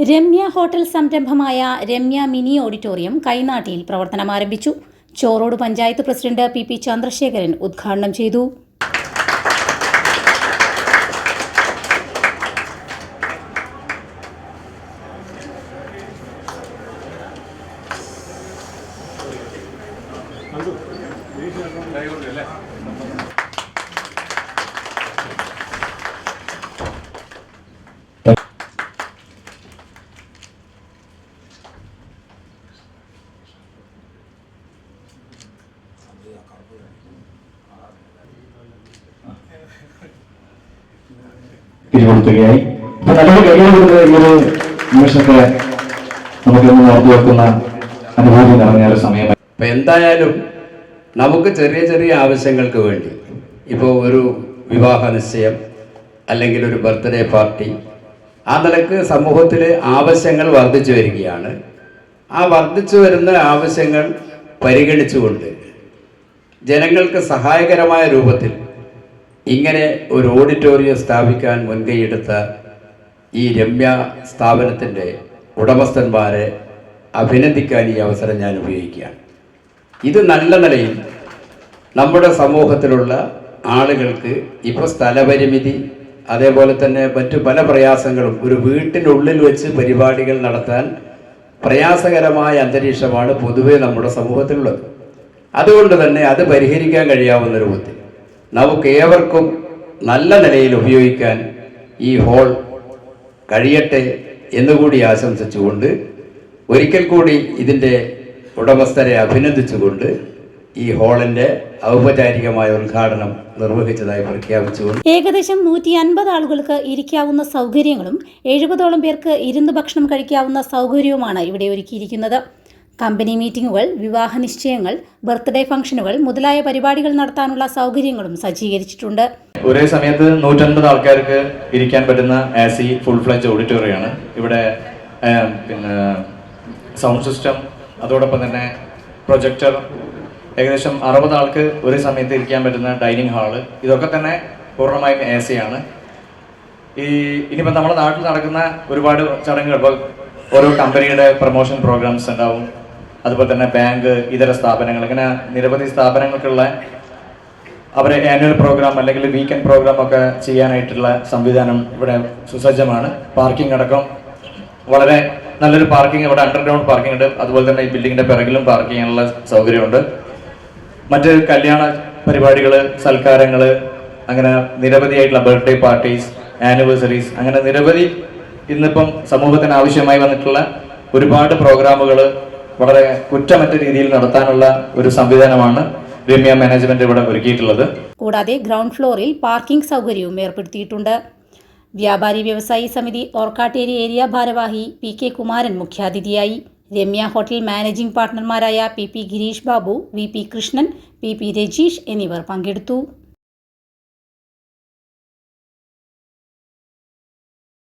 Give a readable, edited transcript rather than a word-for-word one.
Ramya hotel സംരംഭമായ Ramya mini auditorium കൈനാട്ടിയിൽ പ്രവർത്തനം ആരംഭിച്ചു. ചോറോട് പഞ്ചായത്ത് പ്രസിഡന്റ് പി ചന്ദ്രശേഖരൻ ഉദ്ഘാടനം ചെയ്തു. പിരികൊടുത്തുകയായി. അപ്പൊ നമ്മുടെ കൈകൊടുക്കുന്ന ഈ ഒരു നിമിഷത്തെ നമുക്കൊന്ന് ഓർത്തു വെക്കുന്ന അനുഭൂതി നിറഞ്ഞ ഒരു സമയമായി. അപ്പൊ എന്തായാലും നമുക്ക് ചെറിയ ചെറിയ ആവശ്യങ്ങൾക്ക് വേണ്ടി ഇപ്പോൾ ഒരു വിവാഹ നിശ്ചയം അല്ലെങ്കിൽ ഒരു ബർത്ത്ഡേ പാർട്ടി, ആ നിലക്ക് സമൂഹത്തിലെ ആവശ്യങ്ങൾ വർദ്ധിച്ചു വരികയാണ്. ആ വർദ്ധിച്ചു വരുന്ന ആവശ്യങ്ങൾ പരിഗണിച്ചുകൊണ്ട് ജനങ്ങൾക്ക് സഹായകരമായ രൂപത്തിൽ ഇങ്ങനെ ഒരു ഓഡിറ്റോറിയം സ്ഥാപിക്കാൻ മുൻകൈയെടുത്ത ഈ രമ്യ സ്ഥാപനത്തിൻ്റെ ഉടമസ്ഥന്മാരെ അഭിനന്ദിക്കാൻ ഈ അവസരം ഞാൻ ഉപയോഗിക്കുകയാണ്. ഇത് നല്ല നിലയിൽ നമ്മുടെ സമൂഹത്തിലുള്ള ആളുകൾക്ക് ഇപ്പോൾ സ്ഥലപരിമിതി, അതേപോലെ തന്നെ മറ്റു പല പ്രയാസങ്ങളും, ഒരു വീട്ടിനുള്ളിൽ വെച്ച് പരിപാടികൾ നടത്താൻ പ്രയാസകരമായ അന്തരീക്ഷമാണ് പൊതുവെ നമ്മുടെ സമൂഹത്തിലുള്ളത്. അതുകൊണ്ട് തന്നെ അത് പരിഹരിക്കാൻ കഴിയാവുന്ന രൂപത്തിൽ നമുക്ക് ഏവർക്കും നല്ല നിലയിൽ ഉപയോഗിക്കാൻ ഈ ഹാൾ കഴിയട്ടെ എന്നുകൂടി ആശംസിച്ചുകൊണ്ട് ഒരിക്കൽ കൂടി ഇതിൻ്റെ ഉടമസ്ഥരെ അഭിനന്ദിച്ചുകൊണ്ട് ഈ ഹാളിൻ്റെ ഔപചാരികമായ ഉദ്ഘാടനം നിർവഹിച്ചതായി പ്രഖ്യാപിച്ചുകൊണ്ട് ഏകദേശം 150 ആളുകൾക്ക് ഇരിക്കാവുന്ന സൗകര്യങ്ങളും 70ഓളം പേർക്ക് ഇരുന്ന് ഭക്ഷണം കഴിക്കാവുന്ന സൗകര്യവുമാണ് ഇവിടെ ഒരുക്കിയിരിക്കുന്നത്. കമ്പനി മീറ്റിംഗുകൾ, വിവാഹ നിശ്ചയങ്ങൾ, ബർത്ത്ഡേ ഫംഗ്ഷനുകൾ മുതലായ പരിപാടികൾ നടത്താനുള്ള സൗകര്യങ്ങളും സജ്ജീകരിച്ചിട്ടുണ്ട്. ഒരേ സമയത്ത് 150 ആൾക്കാർക്ക് ഇരിക്കാൻ പറ്റുന്ന AC ഫുൾ ഫ്ലെഡ്ജ് ഓഡിറ്റോറിയമാണ്. ഇവിടെ പിന്നെ സൗണ്ട് സിസ്റ്റം, അതോടൊപ്പം തന്നെ പ്രൊജക്ടർ, ഏകദേശം 60 ആൾക്ക് ഒരേ സമയത്ത് ഇരിക്കാൻ പറ്റുന്ന ഡൈനിങ് ഹാള്, ഇതൊക്കെ തന്നെ പൂർണ്ണമായും AC ആണ്. ഇനിയിപ്പോൾ നമ്മുടെ നാട്ടിൽ നടക്കുന്ന ഒരുപാട് ചടങ്ങുകൾ, ഇപ്പോൾ ഓരോ കമ്പനിയുടെ പ്രൊമോഷൻ പ്രോഗ്രാംസ് ഉണ്ടാവും, അതുപോലെ തന്നെ ബാങ്ക്, ഇതര സ്ഥാപനങ്ങൾ, ഇങ്ങനെ നിരവധി സ്ഥാപനങ്ങൾക്കുള്ള അവരെ ആനുവൽ പ്രോഗ്രാം അല്ലെങ്കിൽ വീക്കെൻഡ് പ്രോഗ്രാം ഒക്കെ ചെയ്യാനായിട്ടുള്ള സംവിധാനം ഇവിടെ സുസജ്ജമാണ്. പാർക്കിംഗ് അടക്കം വളരെ നല്ലൊരു പാർക്കിംഗ്, ഇവിടെ അണ്ടർഗ്രൗണ്ട് പാർക്കിംഗ് ഉണ്ട്. അതുപോലെ തന്നെ ഈ ബിൽഡിങ്ങിന്റെ പിറകിലും പാർക്ക് ചെയ്യാനുള്ള സൗകര്യമുണ്ട്. മറ്റ് കല്യാണ പരിപാടികൾ, സൽക്കാരങ്ങൾ, അങ്ങനെ നിരവധിയായിട്ടുള്ള ബർത്ത്ഡേ പാർട്ടീസ്, ആനിവേഴ്സറീസ്, അങ്ങനെ നിരവധി ഇന്നിപ്പം സമൂഹത്തിന് ആവശ്യമായി വന്നിട്ടുള്ള ഒരുപാട് പ്രോഗ്രാമുകൾ വളരെ കുറ്റമറ്റ രീതിയിൽ നടത്താനുള്ള ഒരു സംവിധാനമാണ് രമ്യ മാനേജ്മെന്റ് ഇവിടെ ഒരുക്കിയിട്ടുള്ളത്. കൂടാതെ ഗ്രൗണ്ട് ഫ്ലോറിൽ പാർക്കിംഗ് സൗകര്യവും ഏർപ്പെടുത്തിയിട്ടുണ്ട്. വ്യാപാരി വ്യവസായി സമിതി ഓർക്കാട്ടേരി ഏരിയ ഭാരവാഹി PK കുമാരൻ മുഖ്യാതിഥിയായി. രമ്യ ഹോട്ടൽ മാനേജിംഗ് പാർട്ണർമാരായ PP Girish Babu, VP Krishnan, PP Rajeesh എന്നിവർ പങ്കെടുത്തു.